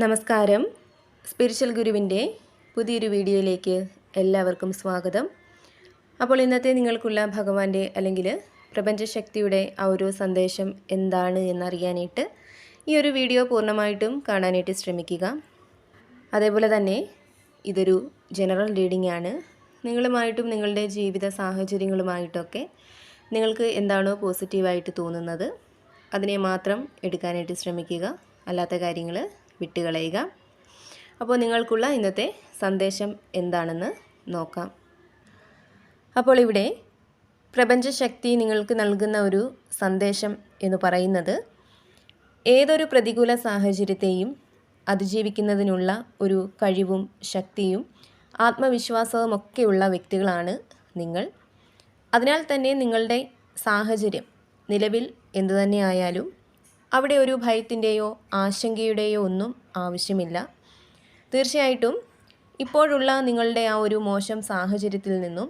നമസ്കാരം. സ്പിരിച്വൽ ഗുരുവിൻ്റെ പുതിയൊരു വീഡിയോയിലേക്ക് എല്ലാവർക്കും സ്വാഗതം. അപ്പോൾ ഇന്നത്തെ നിങ്ങൾക്കുള്ള ഭഗവാന്റെ അല്ലെങ്കിൽ പ്രപഞ്ചശക്തിയുടെ ആ ഒരു സന്ദേശം എന്താണ് എന്നറിയാനായിട്ട് ഈ ഒരു വീഡിയോ പൂർണ്ണമായിട്ടും കാണാനായിട്ട് ശ്രമിക്കുക. അതേപോലെ തന്നെ ഇതൊരു ജനറൽ റീഡിംഗ് ആണ്. നിങ്ങളുമായിട്ടും നിങ്ങളുടെ ജീവിത സാഹചര്യങ്ങളുമായിട്ടൊക്കെ നിങ്ങൾക്ക് എന്താണോ പോസിറ്റീവായിട്ട് തോന്നുന്നത് അതിനെ മാത്രം എടുക്കാനായിട്ട് ശ്രമിക്കുക. അല്ലാത്ത കാര്യങ്ങൾ വിട്ടുകളയുക. അപ്പോൾ നിങ്ങൾക്കുള്ള ഇന്നത്തെ സന്ദേശം എന്താണെന്ന് നോക്കാം. അപ്പോൾ ഇവിടെ പ്രപഞ്ചശക്തി നിങ്ങൾക്ക് നൽകുന്ന ഒരു സന്ദേശം എന്ന് പറയുന്നത് ഏതൊരു പ്രതികൂല സാഹചര്യത്തെയും അതിജീവിക്കുന്നതിനുള്ള ഒരു കഴിവും ശക്തിയും ആത്മവിശ്വാസവും ഒക്കെയുള്ള വ്യക്തികളാണ് നിങ്ങൾ. അതിനാൽ തന്നെ നിങ്ങളുടെ സാഹചര്യം നിലവിൽ എന്തുതന്നെയായാലും അവിടെ ഒരു ഭയത്തിൻ്റെയോ ആശങ്കയുടെയോ ഒന്നും ആവശ്യമില്ല. തീർച്ചയായിട്ടും ഇപ്പോഴുള്ള നിങ്ങളുടെ ആ ഒരു മോശം സാഹചര്യത്തിൽ നിന്നും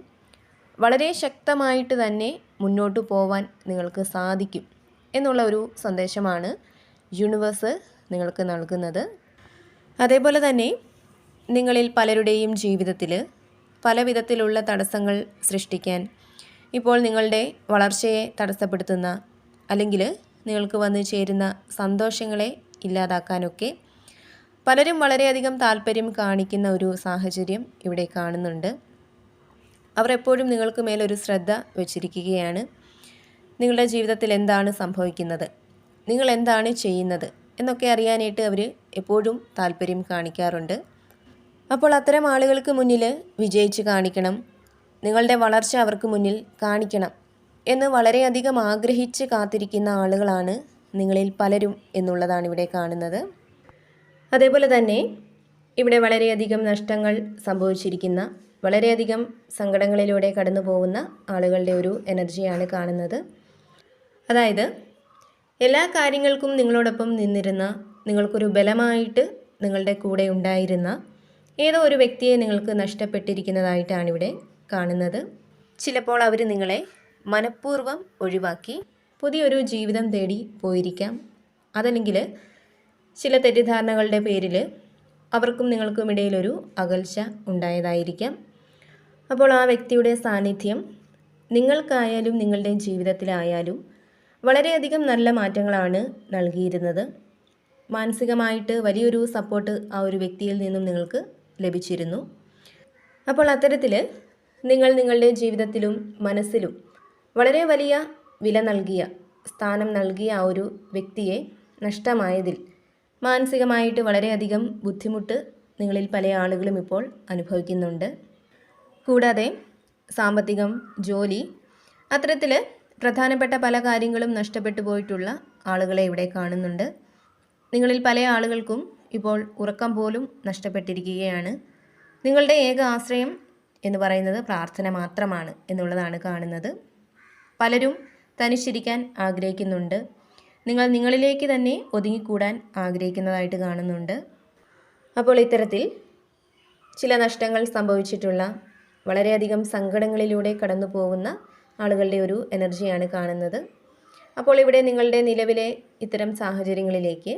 വളരെ ശക്തമായിട്ട് തന്നെ മുന്നോട്ട് പോവാൻ നിങ്ങൾക്ക് സാധിക്കും എന്നുള്ള ഒരു സന്ദേശമാണ് യൂണിവേഴ്സ് നിങ്ങൾക്ക് നൽകുന്നത്. അതേപോലെ തന്നെ നിങ്ങളിൽ പലരുടെയും ജീവിതത്തിൽ പല വിധത്തിലുള്ള തടസ്സങ്ങൾ സൃഷ്ടിക്കാൻ, ഇപ്പോൾ നിങ്ങളുടെ വളർച്ചയെ തടസ്സപ്പെടുത്തുന്ന അല്ലെങ്കിൽ നിങ്ങൾക്ക് വന്നു ചേരുന്ന സന്തോഷങ്ങളെ ഇല്ലാതാക്കാനൊക്കെ പലരും വളരെയധികം താല്പര്യം കാണിക്കുന്ന ഒരു സാഹചര്യം ഇവിടെ കാണുന്നുണ്ട്. അവർ എപ്പോഴും നിങ്ങൾക്ക് മേലൊരു ശ്രദ്ധ വച്ചിരിക്കുകയാണ്. നിങ്ങളുടെ ജീവിതത്തിൽ എന്താണ് സംഭവിക്കുന്നത്, നിങ്ങൾ എന്താണ് ചെയ്യുന്നത് എന്നൊക്കെ അറിയാനായിട്ട് അവർ എപ്പോഴും താല്പര്യം കാണിക്കാറുണ്ട്. അപ്പോൾ അത്തരം ആളുകൾക്ക് മുന്നിൽ വിജയിച്ച് കാണിക്കണം, നിങ്ങളുടെ വളർച്ച അവർക്ക് മുന്നിൽ കാണിക്കണം എന്ന് വളരെയധികം ആഗ്രഹിച്ച് കാത്തിരിക്കുന്ന ആളുകളാണ് നിങ്ങളിൽ പലരും എന്നുള്ളതാണ് ഇവിടെ കാണുന്നത്. അതേപോലെ തന്നെ ഇവിടെ വളരെയധികം നഷ്ടങ്ങൾ സംഭവിച്ചിരിക്കുന്ന, വളരെയധികം സങ്കടങ്ങളിലൂടെ കടന്നു പോകുന്ന ആളുകളുടെ ഒരു എനർജിയാണ് കാണുന്നത്. അതായത് എല്ലാ കാര്യങ്ങൾക്കും നിങ്ങളോടൊപ്പം നിന്നിരുന്ന, നിങ്ങൾക്കൊരു ബലമായിട്ട് നിങ്ങളുടെ കൂടെ ഉണ്ടായിരുന്ന ഏതോ ഒരു വ്യക്തിയെ നിങ്ങൾക്ക് നഷ്ടപ്പെട്ടിരിക്കുന്നതായിട്ടാണ് ഇവിടെ കാണുന്നത്. ചിലപ്പോൾ അവർ നിങ്ങളെ മനഃപൂർവ്വം ഒഴിവാക്കി പുതിയൊരു ജീവിതം തേടി പോയിരിക്കാം. അതല്ലെങ്കിൽ ചില തെറ്റിദ്ധാരണകളുടെ പേരിൽ അവർക്കും നിങ്ങൾക്കും ഇടയിലൊരു അകൽച്ച ഉണ്ടായതായിരിക്കാം. അപ്പോൾ ആ വ്യക്തിയുടെ സാന്നിധ്യം നിങ്ങൾക്കായാലും നിങ്ങളുടെ ജീവിതത്തിലായാലും വളരെയധികം നല്ല മാറ്റങ്ങളാണ് നൽകിയിരുന്നത്. മാനസികമായിട്ട് വലിയൊരു സപ്പോർട്ട് ആ ഒരു വ്യക്തിയിൽ നിന്നും നിങ്ങൾക്ക് ലഭിച്ചിരുന്നു. അപ്പോൾ അത്തരത്തിൽ നിങ്ങൾ നിങ്ങളുടെ ജീവിതത്തിലും മനസ്സിലും വളരെ വലിയ വില നൽകിയ, സ്ഥാനം നൽകിയ ആ ഒരു വ്യക്തിയെ നഷ്ടമായതിൽ മാനസികമായിട്ട് വളരെയധികം ബുദ്ധിമുട്ട് നിങ്ങളിൽ പല ആളുകളും ഇപ്പോൾ അനുഭവിക്കുന്നുണ്ട്. കൂടാതെ സാമ്പത്തികം, ജോലി, അത്തരത്തിൽ പ്രധാനപ്പെട്ട പല കാര്യങ്ങളും നഷ്ടപ്പെട്ടു പോയിട്ടുള്ള ആളുകളെ ഇവിടെ കാണുന്നുണ്ട്. നിങ്ങളിൽ പല ആളുകൾക്കും ഇപ്പോൾ ഉറക്കം പോലും നഷ്ടപ്പെട്ടിരിക്കുകയാണ്. നിങ്ങളുടെ ഏക ആശ്രയം എന്ന് പറയുന്നത് പ്രാർത്ഥന മാത്രമാണ് എന്നുള്ളതാണ് കാണുന്നത്. പലരും തനിച്ചിരിക്കാൻ ആഗ്രഹിക്കുന്നുണ്ട്. നിങ്ങൾ നിങ്ങളിലേക്ക് തന്നെ ഒതുങ്ങിക്കൂടാൻ ആഗ്രഹിക്കുന്നതായിട്ട് കാണുന്നുണ്ട്. അപ്പോൾ ഇത്തരത്തിൽ ചില നഷ്ടങ്ങൾ സംഭവിച്ചിട്ടുള്ള, വളരെയധികം സങ്കടങ്ങളിലൂടെ കടന്നു പോകുന്ന ആളുകളുടെ ഒരു എനർജിയാണ് കാണുന്നത്. അപ്പോൾ ഇവിടെ നിങ്ങളുടെ നിലവിലെ ഇത്തരം സാഹചര്യങ്ങളിലേക്ക്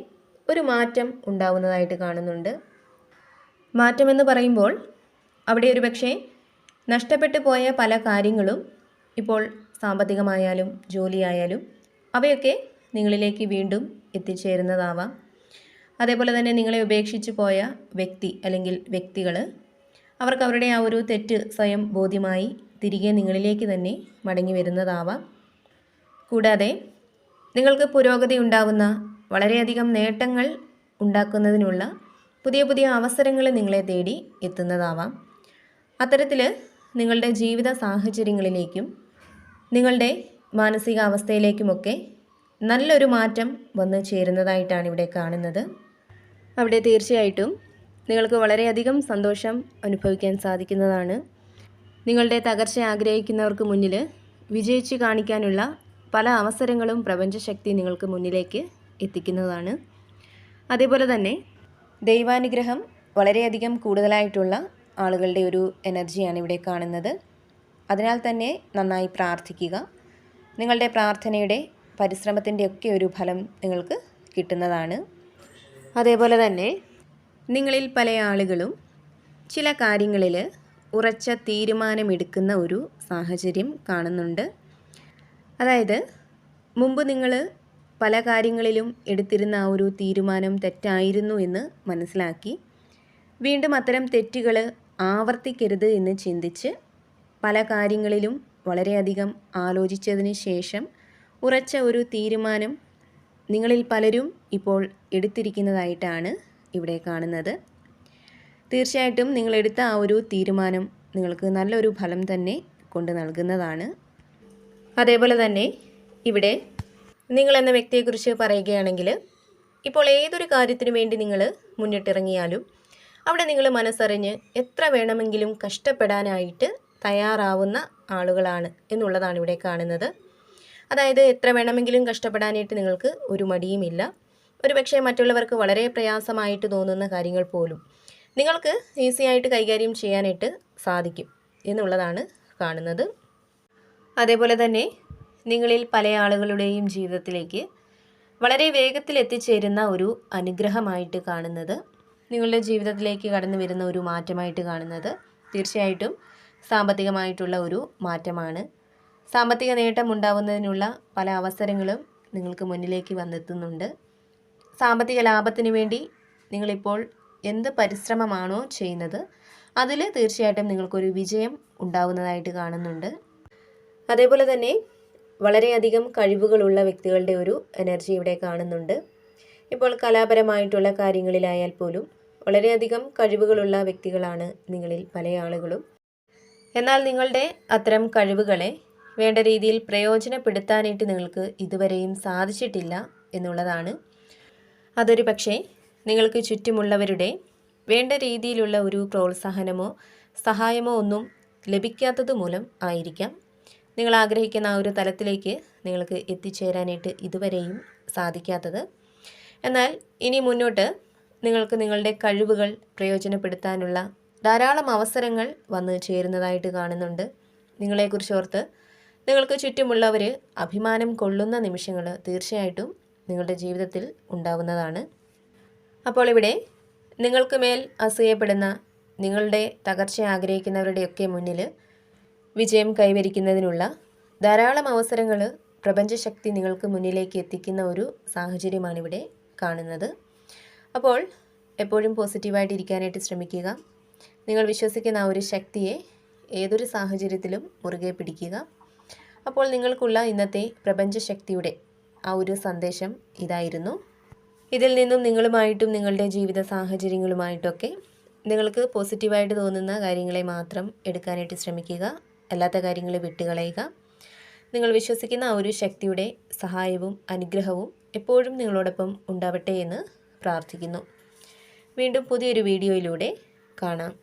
ഒരു മാറ്റം ഉണ്ടാവുന്നതായിട്ട് കാണുന്നുണ്ട്. മാറ്റമെന്ന് പറയുമ്പോൾ അവിടെ ഒരു പക്ഷേ നഷ്ടപ്പെട്ടു പോയ പല കാര്യങ്ങളും ഇപ്പോൾ സാമ്പത്തികമായാലും ജോലിയായാലും അവയൊക്കെ നിങ്ങളിലേക്ക് വീണ്ടും എത്തിച്ചേരുന്നതാവാം. അതേപോലെ തന്നെ നിങ്ങളെ ഉപേക്ഷിച്ച് പോയ വ്യക്തി അല്ലെങ്കിൽ വ്യക്തികൾ, അവർക്ക് അവരുടെ ആ ഒരു തെറ്റ് സ്വയം ബോധ്യമായി തിരികെ നിങ്ങളിലേക്ക് തന്നെ മടങ്ങി വരുന്നതാവാം. കൂടാതെ നിങ്ങൾക്ക് പുരോഗതി ഉണ്ടാകുന്ന, വളരെയധികം നേട്ടങ്ങൾ ഉണ്ടാക്കുന്നതിനുള്ള പുതിയ പുതിയ അവസരങ്ങൾ നിങ്ങളെ തേടി എത്തുന്നതാവാം. അത്തരത്തിൽ നിങ്ങളുടെ ജീവിത സാഹചര്യങ്ങളിലേക്കും നിങ്ങളുടെ മാനസികാവസ്ഥയിലേക്കുമൊക്കെ നല്ലൊരു മാറ്റം വന്നു ചേരുന്നതായിട്ടാണ് ഇവിടെ കാണുന്നത്. അവിടെ തീർച്ചയായിട്ടും നിങ്ങൾക്ക് വളരെയധികം സന്തോഷം അനുഭവിക്കാൻ സാധിക്കുന്നതാണ്. നിങ്ങളുടെ തകർച്ച ആഗ്രഹിക്കുന്നവർക്ക് മുന്നിൽ വിജയിച്ച് കാണിക്കാനുള്ള പല അവസരങ്ങളും പ്രപഞ്ചശക്തി നിങ്ങൾക്ക് മുന്നിലേക്ക് എത്തിക്കുന്നതാണ്. അതേപോലെ തന്നെ ദൈവാനുഗ്രഹം വളരെയധികം കൂടുതലായിട്ടുള്ള ആളുകളുടെ ഒരു എനർജിയാണ് ഇവിടെ കാണുന്നത്. അതിനാൽ തന്നെ നന്നായി പ്രാർത്ഥിക്കുക. നിങ്ങളുടെ പ്രാർത്ഥനയുടെ പരിശ്രമത്തിൻ്റെ ഒക്കെ ഒരു ഫലം നിങ്ങൾക്ക് കിട്ടുന്നതാണ്. അതേപോലെ തന്നെ നിങ്ങളിൽ പല ആളുകളും ചില കാര്യങ്ങളിൽ ഉറച്ച തീരുമാനമെടുക്കുന്ന ഒരു സാഹചര്യം കാണുന്നുണ്ട്. അതായത് മുമ്പ് നിങ്ങൾ പല കാര്യങ്ങളിലും എടുത്തിരുന്ന ആ ഒരു തീരുമാനം തെറ്റായിരുന്നു എന്ന് മനസ്സിലാക്കി വീണ്ടും അത്തരം തെറ്റുകൾ ആവർത്തിക്കരുത് എന്ന് ചിന്തിച്ച് പല കാര്യങ്ങളിലും വളരെയധികം ആലോചിച്ചതിന് ശേഷം ഉറച്ച ഒരു തീരുമാനം നിങ്ങളിൽ പലരും ഇപ്പോൾ എടുത്തിരിക്കുന്നതായിട്ടാണ് ഇവിടെ കാണുന്നത്. തീർച്ചയായിട്ടും നിങ്ങളെടുത്ത ആ ഒരു തീരുമാനം നിങ്ങൾക്ക് നല്ലൊരു ഫലം തന്നെ കൊണ്ട് നൽകുന്നതാണ്. അതേപോലെ തന്നെ ഇവിടെ നിങ്ങളെന്ന വ്യക്തിയെക്കുറിച്ച് പറയുകയാണെങ്കിൽ ഇപ്പോൾ ഏതൊരു കാര്യത്തിനു വേണ്ടി നിങ്ങൾ മുന്നിട്ടിറങ്ങിയാലും അവിടെ നിങ്ങൾ മനസ്സറിഞ്ഞ് എത്ര വേണമെങ്കിലും കഷ്ടപ്പെടാനായിട്ട് തയ്യാറാവുന്ന ആളുകളാണ് എന്നുള്ളതാണ് ഇവിടെ കാണുന്നത്. അതായത് എത്ര വേണമെങ്കിലും കഷ്ടപ്പെടാനായിട്ട് നിങ്ങൾക്ക് ഒരു മടിയുമില്ല. ഒരുപക്ഷെ മറ്റുള്ളവർക്ക് വളരെ പ്രയാസമായിട്ട് തോന്നുന്ന കാര്യങ്ങൾ പോലും നിങ്ങൾക്ക് ഈസിയായിട്ട് കൈകാര്യം ചെയ്യാനായിട്ട് സാധിക്കും എന്നുള്ളതാണ് കാണുന്നത്. അതേപോലെ തന്നെ നിങ്ങളിൽ പല ആളുകളുടെയും ജീവിതത്തിലേക്ക് വളരെ വേഗത്തിൽ എത്തിച്ചേരുന്ന ഒരു അനുഗ്രഹമായിട്ട് കാണുന്നത്, നിങ്ങളുടെ ജീവിതത്തിലേക്ക് കടന്നു വരുന്ന ഒരു മാറ്റമായിട്ട് കാണുന്നത് തീർച്ചയായിട്ടും സാമ്പത്തികമായിട്ടുള്ള ഒരു മാറ്റമാണ്. സാമ്പത്തിക നേട്ടം ഉണ്ടാവുന്നതിനുള്ള പല അവസരങ്ങളും നിങ്ങൾക്ക് മുന്നിലേക്ക് വന്നെത്തുന്നുണ്ട്. സാമ്പത്തിക ലാഭത്തിന് വേണ്ടി നിങ്ങളിപ്പോൾ എന്ത് പരിശ്രമമാണോ ചെയ്യുന്നത് അതിൽ തീർച്ചയായിട്ടും നിങ്ങൾക്കൊരു വിജയം ഉണ്ടാവുന്നതായിട്ട് കാണുന്നുണ്ട്. അതേപോലെ തന്നെ വളരെയധികം കഴിവുകളുള്ള വ്യക്തികളുടെ ഒരു എനർജി ഇവിടെ കാണുന്നുണ്ട്. ഇപ്പോൾ കലാപരമായിട്ടുള്ള കാര്യങ്ങളിലായാൽ പോലും വളരെയധികം കഴിവുകളുള്ള വ്യക്തികളാണ് നിങ്ങളിൽ പല ആളുകളും. എന്നാൽ നിങ്ങളുടെ അത്തരം കഴിവുകളെ വേണ്ട രീതിയിൽ പ്രയോജനപ്പെടുത്താനായിട്ട് നിങ്ങൾക്ക് ഇതുവരെയും സാധിച്ചിട്ടില്ല എന്നുള്ളതാണ്. അതൊരു പക്ഷേ നിങ്ങൾക്ക് ചുറ്റുമുള്ളവരുടെ വേണ്ട രീതിയിലുള്ള ഒരു പ്രോത്സാഹനമോ സഹായമോ ഒന്നും ലഭിക്കാത്തത് മൂലം ആയിരിക്കാം നിങ്ങൾ ആഗ്രഹിക്കുന്ന ആ ഒരു തലത്തിലേക്ക് നിങ്ങൾക്ക് എത്തിച്ചേരാനായിട്ട് ഇതുവരെയും സാധിക്കാത്തത്. എന്നാൽ ഇനി മുന്നോട്ട് നിങ്ങൾക്ക് നിങ്ങളുടെ കഴിവുകൾ പ്രയോജനപ്പെടുത്താനുള്ള ധാരാളം അവസരങ്ങൾ വന്നു ചേരുന്നതായിട്ട് കാണുന്നുണ്ട്. നിങ്ങളെക്കുറിച്ച് ഓർത്ത് നിങ്ങൾക്ക് ചുറ്റുമുള്ളവർ അഭിമാനം കൊള്ളുന്ന നിമിഷങ്ങൾ തീർച്ചയായിട്ടും നിങ്ങളുടെ ജീവിതത്തിൽ ഉണ്ടാവുന്നതാണ്. അപ്പോൾ ഇവിടെ നിങ്ങൾക്ക് മേൽ അസൂയപ്പെടുന്ന, നിങ്ങളുടെ തകർച്ച ആഗ്രഹിക്കുന്നവരുടെയൊക്കെ മുന്നിൽ വിജയം കൈവരിക്കുന്നതിനുള്ള ധാരാളം അവസരങ്ങൾ പ്രപഞ്ചശക്തി നിങ്ങൾക്ക് മുന്നിലേക്ക് എത്തിക്കുന്ന ഒരു സാഹചര്യമാണിവിടെ കാണുന്നത്. അപ്പോൾ എപ്പോഴും പോസിറ്റീവായിട്ട് ഇരിക്കാനായിട്ട് ശ്രമിക്കുക. നിങ്ങൾ വിശ്വസിക്കുന്ന ആ ഒരു ശക്തിയെ ഏതൊരു സാഹചര്യത്തിലും മുറുകെ പിടിക്കുക. അപ്പോൾ നിങ്ങൾക്കുള്ള ഇന്നത്തെ പ്രപഞ്ചശക്തിയുടെ ആ ഒരു സന്ദേശം ഇതായിരുന്നു. ഇതിൽ നിന്നും നിങ്ങളുമായിട്ടും നിങ്ങളുടെ ജീവിത സാഹചര്യങ്ങളുമായിട്ടൊക്കെ നിങ്ങൾക്ക് പോസിറ്റീവായിട്ട് തോന്നുന്ന കാര്യങ്ങളെ മാത്രം എടുക്കാനായിട്ട് ശ്രമിക്കുക. അല്ലാത്ത കാര്യങ്ങൾ വിട്ടുകളയുക. നിങ്ങൾ വിശ്വസിക്കുന്ന ആ ഒരു ശക്തിയുടെ സഹായവും അനുഗ്രഹവും എപ്പോഴും നിങ്ങളോടൊപ്പം ഉണ്ടാവട്ടെ എന്ന് പ്രാർത്ഥിക്കുന്നു. വീണ്ടും പുതിയൊരു വീഡിയോയിലൂടെ കാണാം.